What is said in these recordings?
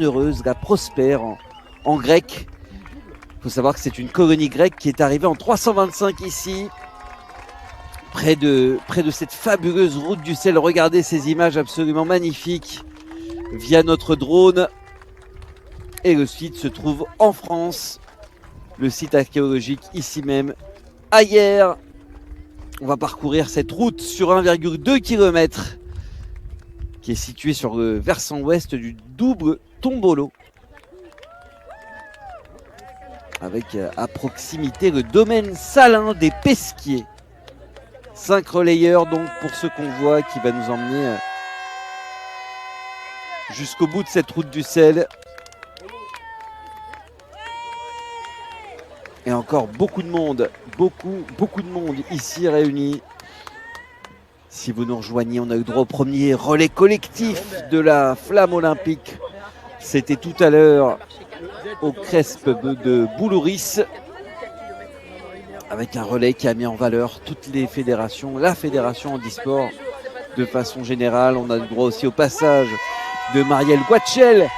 heureuse, la prospère en grec. Il faut savoir que c'est une colonie grecque qui est arrivée en 325 ici, près de cette fabuleuse route du sel. Regardez ces images absolument magnifiques via notre drone. Et le site se trouve en France, le site archéologique ici même, à Hyères. On va parcourir cette route sur 1,2 km qui est située sur le versant ouest du double Tombolo, avec à proximité le domaine salin des Pesquiers. 5 relayeurs donc pour ce convoi qui va nous emmener jusqu'au bout de cette route du sel. Et encore beaucoup de monde, beaucoup de monde ici réuni. Si vous nous rejoignez, on a eu droit au premier relais collectif de la flamme olympique. C'était tout à l'heure au Crespe de Boulouris, avec un relais qui a mis en valeur toutes les fédérations, la fédération handisport de façon générale. On a le droit aussi au passage de Marielle Guachel,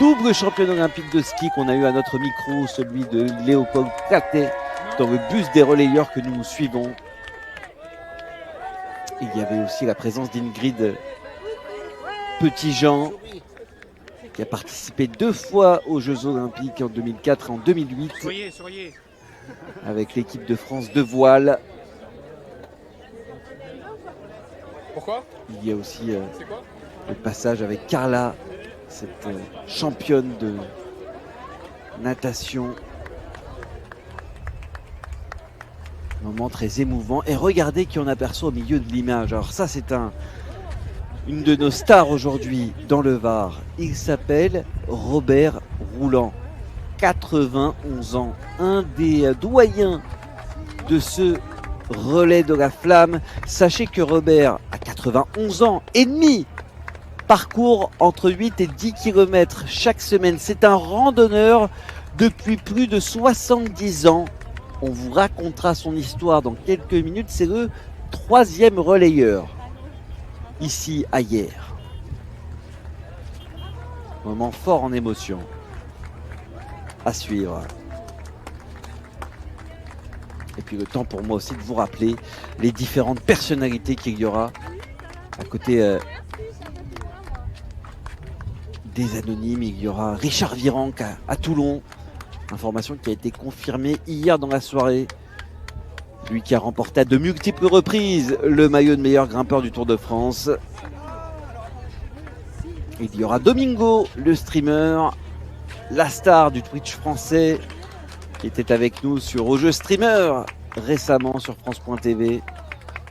double championne olympique de ski qu'on a eu à notre micro, celui de Léopold Caté, dans le bus des relayeurs que nous suivons. Il y avait aussi la présence d'Ingrid Petitjean, qui a participé 2 fois aux Jeux Olympiques en 2004 et en 2008 avec l'équipe de France de voile. Pourquoi ? Il y a aussi le passage avec Carla, cette championne de natation. Moment très émouvant. Et regardez qui on aperçoit au milieu de l'image. Alors ça, c'est une de nos stars aujourd'hui dans le Var. Il s'appelle Robert Rouland, 91 ans, un des doyens de ce relais de la flamme. Sachez que Robert a 91 ans et demi, parcourt entre 8 et 10 km chaque semaine. C'est un randonneur depuis plus de 70 ans. On vous racontera son histoire dans quelques minutes. C'est le 3e relayeur ici à Hyères. Moment fort en émotion à suivre. Et puis le temps pour moi aussi de vous rappeler les différentes personnalités qu'il y aura à côté des anonymes. Il y aura Richard Virenque à Toulon. Information qui a été confirmée hier dans la soirée. Lui qui a remporté à de multiples reprises le maillot de meilleur grimpeur du Tour de France. Il y aura Domingo, le streamer, la star du Twitch français, qui était avec nous sur Au Jeu Streamer récemment sur France.tv.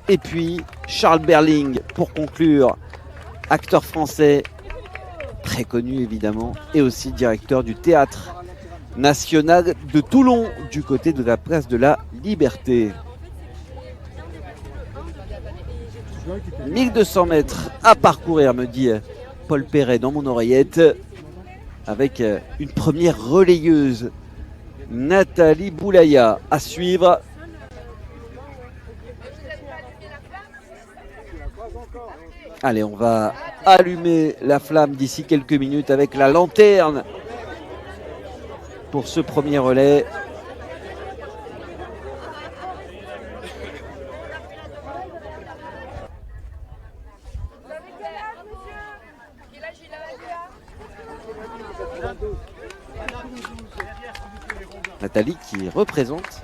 Et puis Charles Berling pour conclure, acteur français, très connu évidemment, et aussi directeur du théâtre national de Toulon, du côté de la place de la Liberté. 1200 mètres à parcourir, me dit Paul Perret dans mon oreillette, avec une première relayeuse, Nathalie Boulaya, à suivre. Allez, on va allumer la flamme d'ici quelques minutes avec la lanterne pour ce premier relais. Nathalie qui représente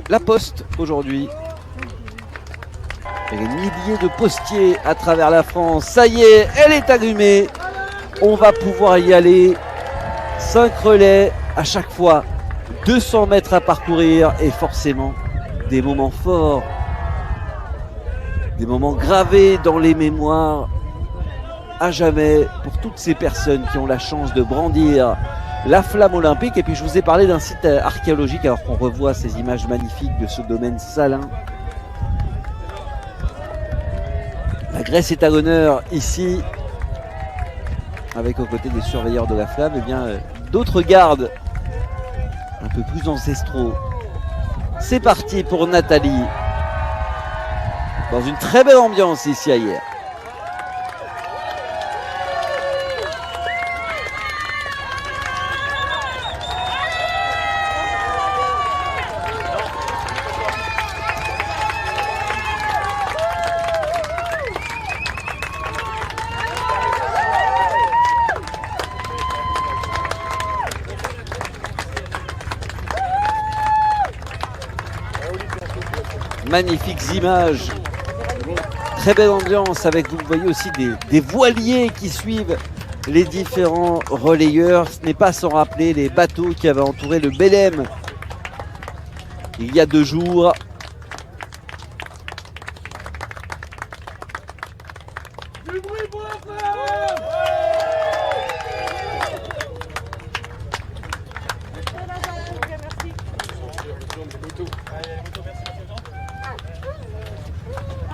la Poste aujourd'hui. Et les milliers de postiers à travers la France. Ça y est, elle est allumée. On va pouvoir y aller. 5 relais à chaque fois. 200 mètres à parcourir et forcément des moments forts. Des moments gravés dans les mémoires à jamais pour toutes ces personnes qui ont la chance de brandir la flamme olympique. Et puis je vous ai parlé d'un site archéologique alors qu'on revoit ces images magnifiques de ce domaine salin. La Grèce est à l'honneur ici, avec aux côtés des surveilleurs de la flamme, et bien d'autres gardes un peu plus ancestraux. C'est parti pour Nathalie, dans une très belle ambiance ici à Hyères. Magnifiques images. Très belle ambiance avec, vous voyez aussi des voiliers qui suivent les différents relayeurs. Ce n'est pas sans rappeler les bateaux qui avaient entouré le Belém il y a 2 jours. Du bruit pour la flamme!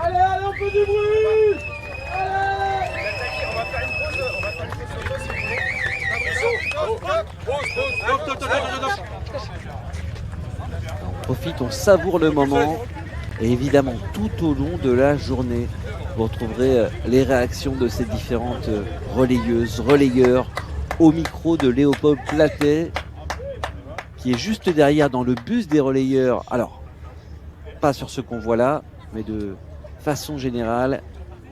Allez, allez, on fait du bruit! Allez! On va faire une pause, on va faire une pause. On profite, on savoure le moment. Et évidemment, tout au long de la journée, vous retrouverez les réactions de ces différentes relayeuses, relayeurs, au micro de Léopold Platet, qui est juste derrière dans le bus des relayeurs. Alors, pas sur ce qu'on voit là, mais de façon générale,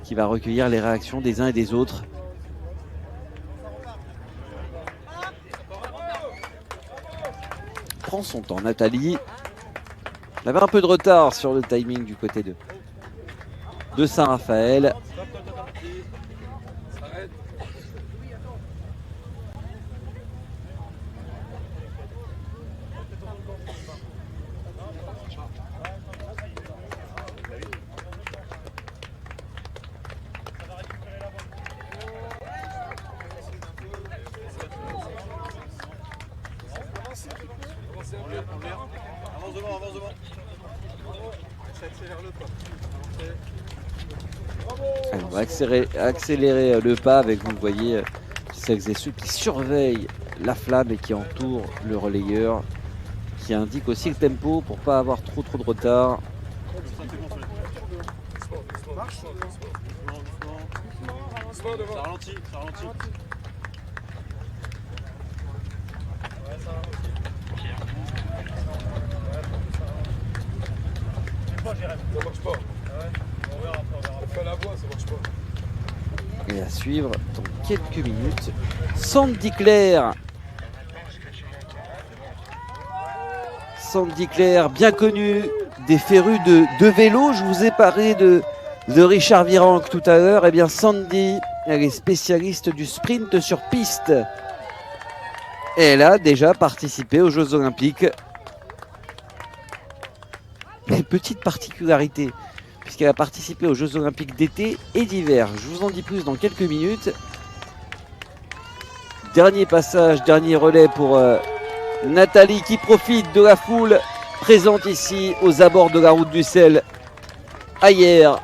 qui va recueillir les réactions des uns et des autres. Prend son temps, Nathalie. Elle avait un peu de retard sur le timing du côté de Saint-Raphaël. Alors, on va accélérer le pas avec, vous le voyez, celles et ceux qui surveillent la flamme et qui entourent le relayeur, qui indique aussi le tempo pour pas avoir trop de retard. Ça ralentit, ça ralentit. Ça marche pas. On verra. On fait la voix, ça marche pas. Et à suivre dans quelques minutes, Sandy Claire. Sandy Claire, bien connue des férus de vélo. Je vous ai parlé de Richard Virenque tout à l'heure. Eh bien, Sandy, elle est spécialiste du sprint sur piste. Et elle a déjà participé aux Jeux Olympiques. Une petite particularité, puisqu'elle a participé aux Jeux Olympiques d'été et d'hiver. Je vous en dis plus dans quelques minutes. Dernier passage, dernier relais pour Nathalie qui profite de la foule présente ici aux abords de la route du sel à Hyères.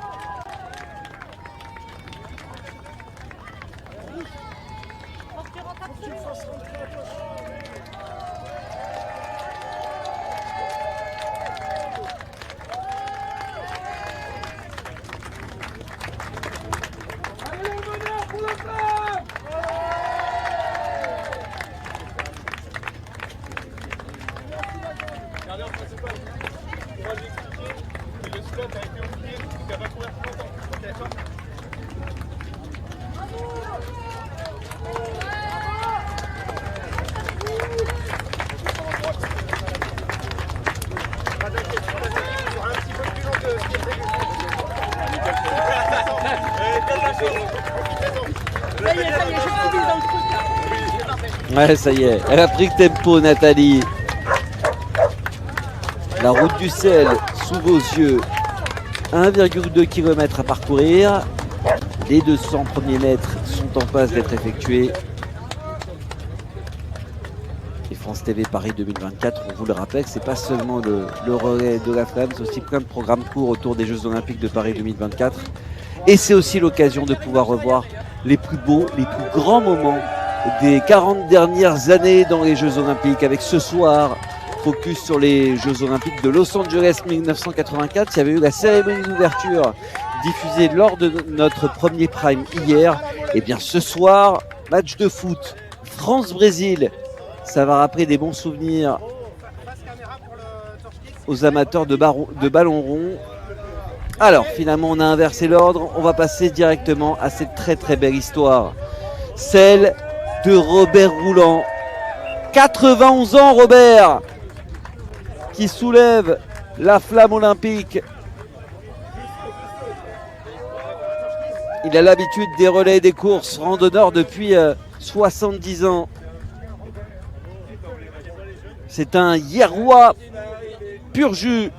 Ouais, ça y est, elle a pris le tempo, Nathalie. La route du sel sous vos yeux. 1,2 km à parcourir. Les 200 premiers mètres sont en passe d'être effectués. Et France TV Paris 2024, on vous le rappelle, c'est pas seulement le relais de la flamme, c'est aussi plein de programmes courts autour des Jeux Olympiques de Paris 2024. Et c'est aussi l'occasion de pouvoir revoir les plus beaux, les plus grands moments des 40 dernières années dans les Jeux Olympiques, avec ce soir focus sur les Jeux Olympiques de Los Angeles 1984. Il y avait eu la cérémonie d'ouverture diffusée lors de notre premier prime hier. Et bien ce soir, match de foot France-Brésil. Ça va rappeler des bons souvenirs aux amateurs de ballon rond. Alors finalement on a inversé l'ordre, on va passer directement à cette très très belle histoire, celle de Robert Rouland. 91 ans Robert, qui soulève la flamme olympique Il a l'habitude des relais et des courses randonneurs depuis 70 ans. C'est un Hierrois pur jus.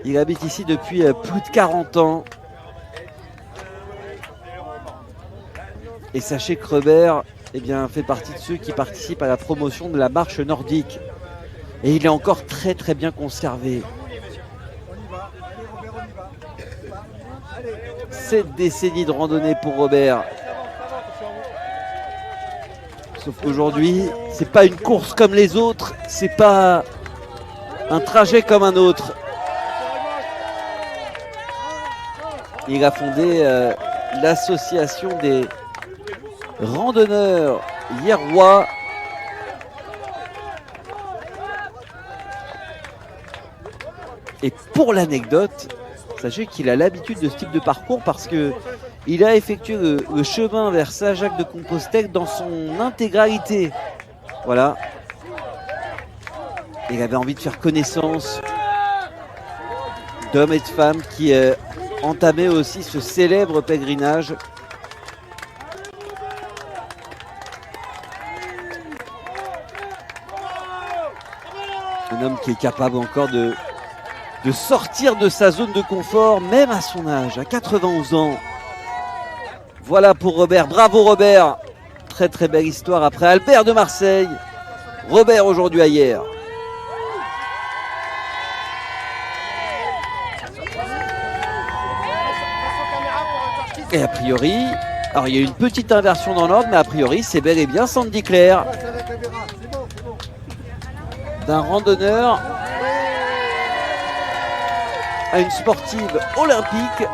Il habite ici depuis plus de 40 ans. Et sachez que Robert fait partie de ceux qui participent à la promotion de la marche nordique. Et il est encore très très bien conservé. 7 décennies de randonnée pour Robert. Sauf qu'aujourd'hui, c'est pas une course comme les autres, c'est pas un trajet comme un autre. Il a fondé l'association des randonneurs hierrois. Et pour l'anecdote, sachez qu'il a l'habitude de ce type de parcours parce que il a effectué le chemin vers Saint-Jacques-de-Compostelle dans son intégralité. Voilà. Il avait envie de faire connaissance d'hommes et de femmes qui entamaient aussi ce célèbre pèlerinage. Un homme qui est capable encore de sortir de sa zone de confort, même à son âge, à 91 ans. Voilà pour Robert. Bravo Robert. Très très belle histoire après Albert de Marseille. Robert aujourd'hui à hier. Et a priori, alors il y a une petite inversion dans l'ordre, mais a priori c'est bel et bien Sandy Claire. D'un randonneur à une sportive olympique.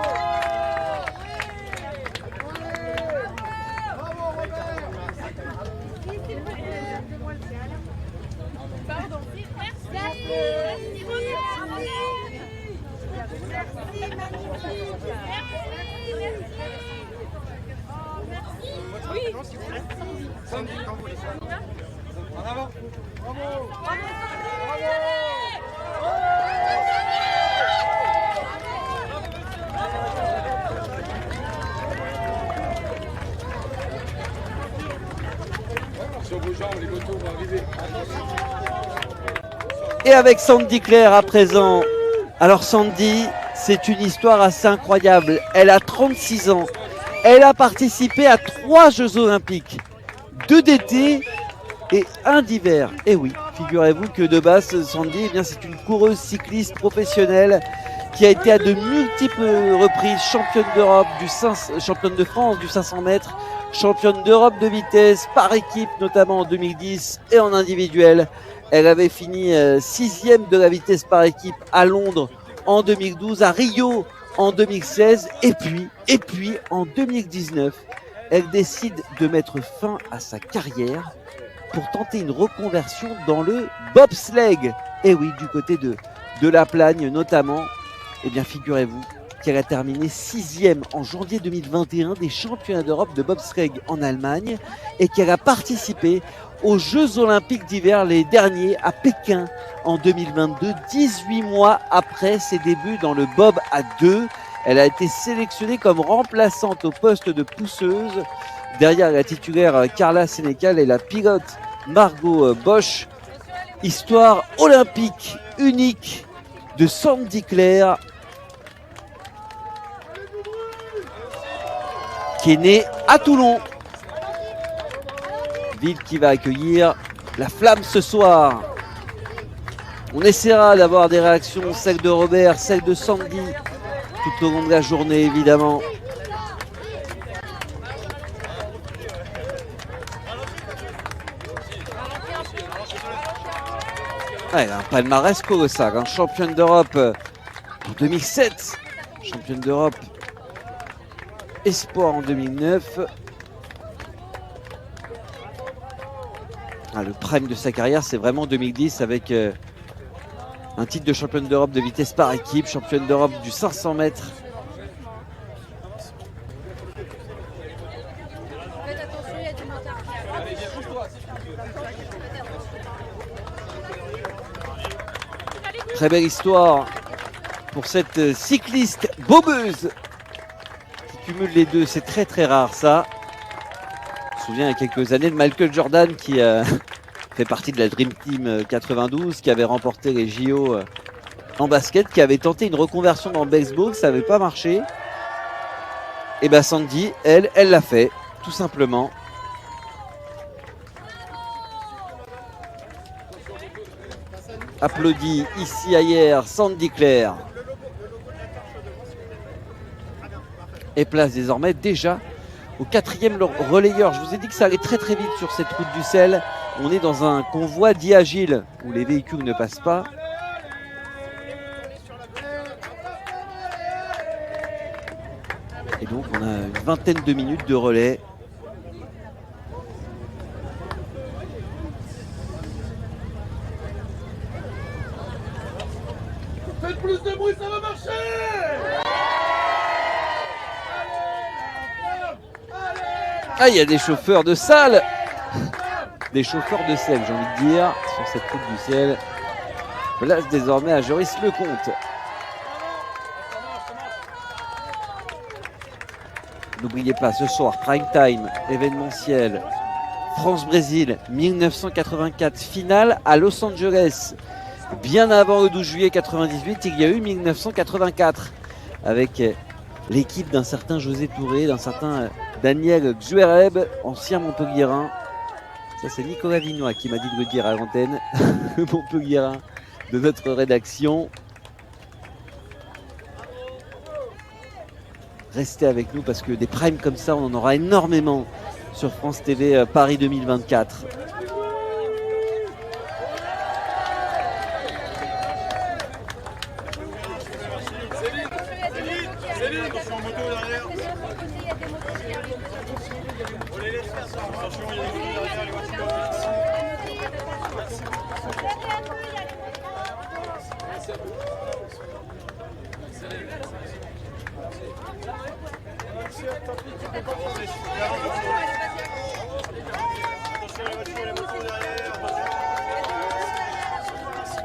Et avec Sandy Claire à présent. Alors Sandy, c'est une histoire assez incroyable. Elle a 36 ans. Elle a participé à 3 Jeux Olympiques. 2 d'été et 1 d'hiver. Et oui, figurez-vous que de base, Sandy, c'est une coureuse cycliste professionnelle qui a été à de multiples reprises championne d'Europe, championne de France du 500 mètres, championne d'Europe de vitesse par équipe, notamment en 2010 et en individuel. Elle avait fini 6e de la vitesse par équipe à Londres en 2012, à Rio en 2016 et puis en 2019, elle décide de mettre fin à sa carrière pour tenter une reconversion dans le bobsleigh. Et oui, du côté de la Plagne notamment. Eh bien, figurez-vous qu'elle a terminé 6e en janvier 2021 des championnats d'Europe de bobsleigh en Allemagne et qu'elle a participé aux Jeux Olympiques d'hiver, les derniers à Pékin en 2022, 18 mois après ses débuts dans le bob à 2. Elle a été sélectionnée comme remplaçante au poste de pousseuse derrière la titulaire Carla Sénécal et la pilote Margot Bosch. Histoire olympique unique de Sandy Claire, qui est née à Toulon. Ville qui va accueillir la flamme ce soir. On essaiera d'avoir des réactions, celles de Robert, celles de Sandy, tout au long de la journée évidemment. Ouais, un palmarès colossal, hein. Championne d'Europe en 2007, championne d'Europe espoir en 2009. Le prime de sa carrière, c'est vraiment 2010 avec un titre de championne d'Europe de vitesse par équipe, championne d'Europe du 500 mètres. Très belle histoire pour cette cycliste bobeuse cumule les deux, c'est très très rare ça. Je me souviens il y a quelques années de Michael Jordan qui fait partie de la Dream Team 92, qui avait remporté les JO en basket, qui avait tenté une reconversion dans le baseball, ça n'avait pas marché. Et bien Sandy, elle l'a fait, tout simplement. Applaudit ici ailleurs Sandy Claire. Et place désormais déjà au 4e relayeur. Je vous ai dit que ça allait très très vite sur cette route du sel. On est dans un convoi dit agile où les véhicules ne passent pas. Et donc on a une vingtaine de minutes de relais. Faites plus de bruit, ça va marcher! Ah, il y a des chauffeurs de salle, des chauffeurs de sel, j'ai envie de dire, sur cette route du sel. Place désormais à Joris Lecomte. N'oubliez pas, ce soir, prime time, événementiel, France-Brésil, 1984, finale à Los Angeles. Bien avant le 12 juillet 98, il y a eu 1984, avec l'équipe d'un certain José Touré, d'un certain Daniel Xuereb, ancien Montpelliérain. Ça, c'est Nicolas Vignois qui m'a dit de le dire à l'antenne, le Montpelliérain de notre rédaction. Restez avec nous parce que des primes comme ça, on en aura énormément sur France TV Paris 2024.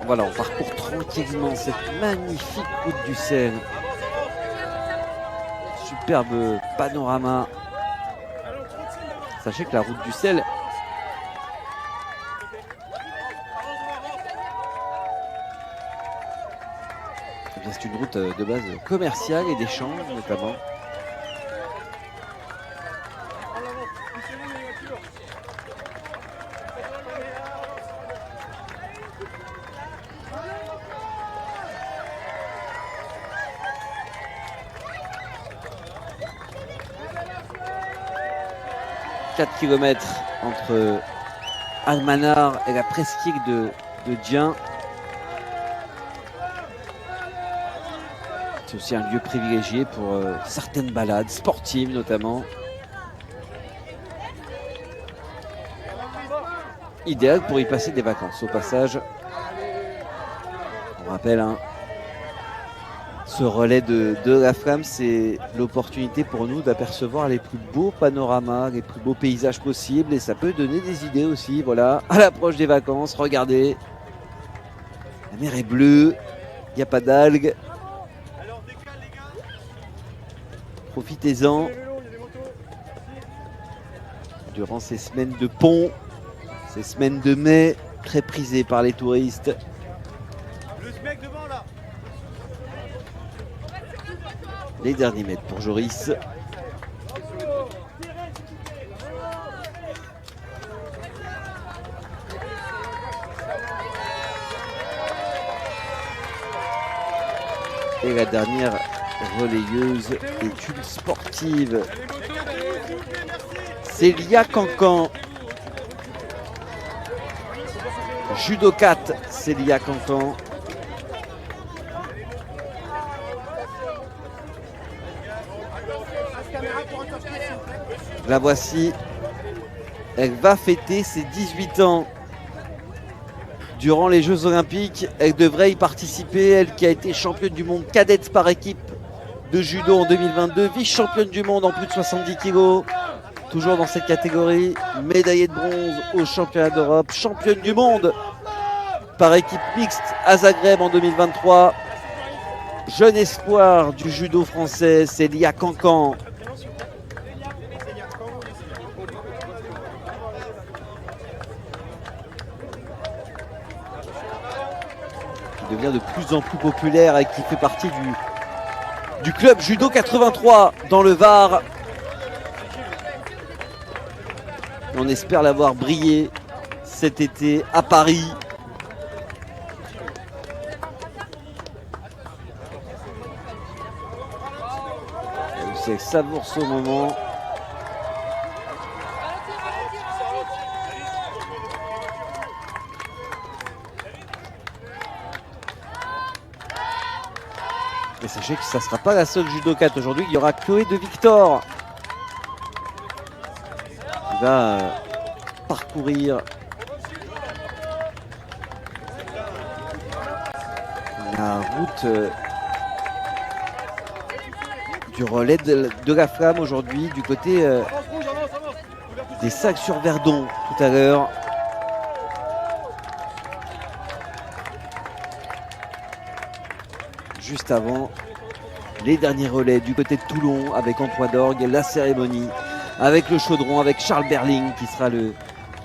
Voilà, on parcourt tranquillement cette magnifique route du sel. Superbe panorama. Sachez que la route du sel c'est une route de base commerciale et d'échange notamment. « 4 km entre Almanar et la presqu'île de Dien. C'est aussi un lieu privilégié pour certaines balades sportives notamment. Idéal pour y passer des vacances au passage. On rappelle, hein, ce relais de la flamme, c'est l'opportunité pour nous d'apercevoir les plus beaux panoramas, les plus beaux paysages possibles. Et ça peut donner des idées aussi, voilà, à l'approche des vacances. Regardez, la mer est bleue, il n'y a pas d'algues. Profitez-en durant ces semaines de pont, ces semaines de mai, très prisées par les touristes. Les derniers mètres pour Joris. Et la dernière relayeuse est une sportive. Célia Cancan. Judocate Célia Cancan. La voici. Elle va fêter ses 18 ans durant les Jeux Olympiques. Elle devrait y participer. Elle qui a été championne du monde cadette par équipe de judo en 2022, vice-championne du monde en plus de 70 kg, toujours dans cette catégorie, médaillée de bronze aux championnats d'Europe, championne du monde par équipe mixte à Zagreb en 2023. Jeune espoir du judo français, Célia Cancan. qui devient de plus en plus populaire et qui fait partie du club Judo 83 dans le Var. On espère l'avoir brillé cet été à Paris. Elle savoure ce moment. Et sachez que ça ne sera pas la seule judokate aujourd'hui. Il y aura Chloé de Victor qui va parcourir la route du relais de la flamme aujourd'hui du côté des Sacs sur Verdon tout à l'heure. Juste avant les derniers relais du côté de Toulon avec en point d'orgue la cérémonie avec le chaudron, avec Charles Berling qui sera le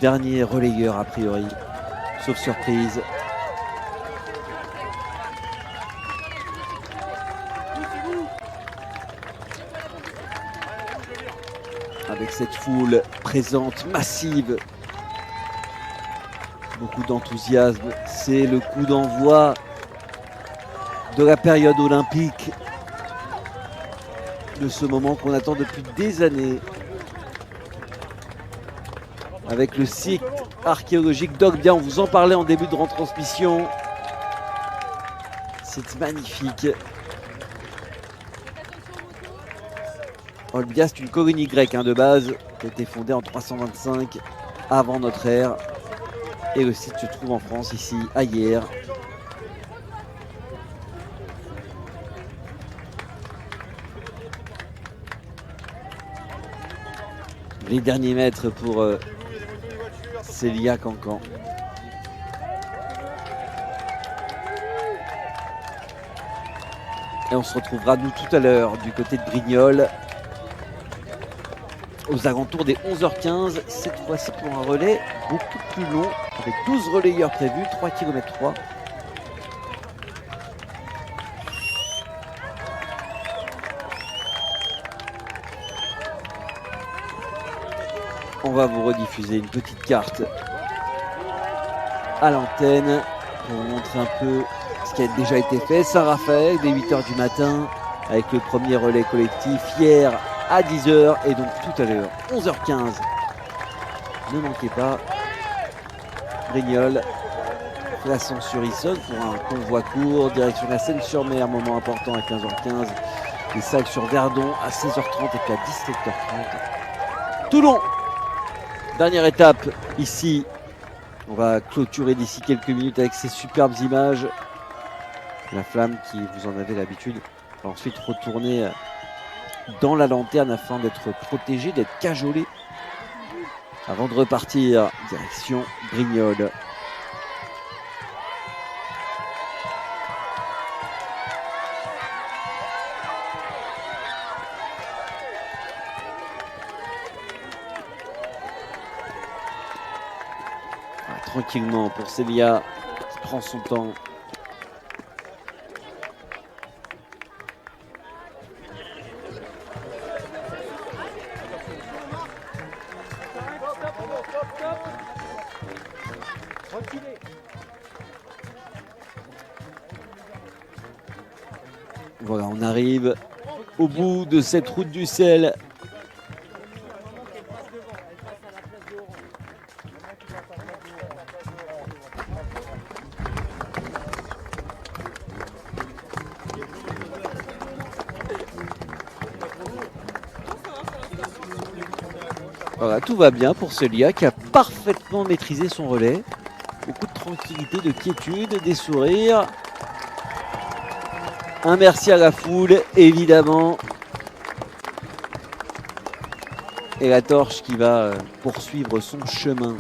dernier relayeur a priori, sauf surprise. Avec cette foule présente, massive, beaucoup d'enthousiasme, c'est le coup d'envoi de la période olympique, de ce moment qu'on attend depuis des années, avec le site archéologique d'Olbia. On vous en parlait en début de retransmission. C'est magnifique. Olbia, c'est une colonie grecque de base, qui a été fondée en 325 avant notre ère. Et le site se trouve en France, ici, à Hyères. Les derniers mètres pour Célia Cancan. Et on se retrouvera nous tout à l'heure du côté de Brignoles aux alentours des 11h15, cette fois-ci pour un relais beaucoup plus long avec 12 relayeurs prévus, 3 km 3. On va vous rediffuser une petite carte à l'antenne pour vous montrer un peu ce qui a déjà été fait. Saint-Raphaël dès 8h du matin avec le premier relais collectif hier à 10h et donc tout à l'heure 11h15. Ne manquez pas Brignoles, Flasson-sur-Essonne pour un convoi court, direction la Seine-sur-Mer, moment important à 15h15. Les Sacs sur Verdon à 16h30 et puis à 17h30. Toulon, dernière étape ici. On va clôturer d'ici quelques minutes avec ces superbes images. La flamme qui, vous en avez l'habitude, va ensuite retourner dans la lanterne afin d'être protégée, d'être cajolée avant de repartir direction Brignoles. Tranquillement pour Célia qui prend son temps. Voilà, on arrive au bout de cette route du sel. Voilà, tout va bien pour Célia qui a parfaitement maîtrisé son relais. Beaucoup de tranquillité, de quiétude, des sourires. Un merci à la foule, évidemment. Et la torche qui va poursuivre son chemin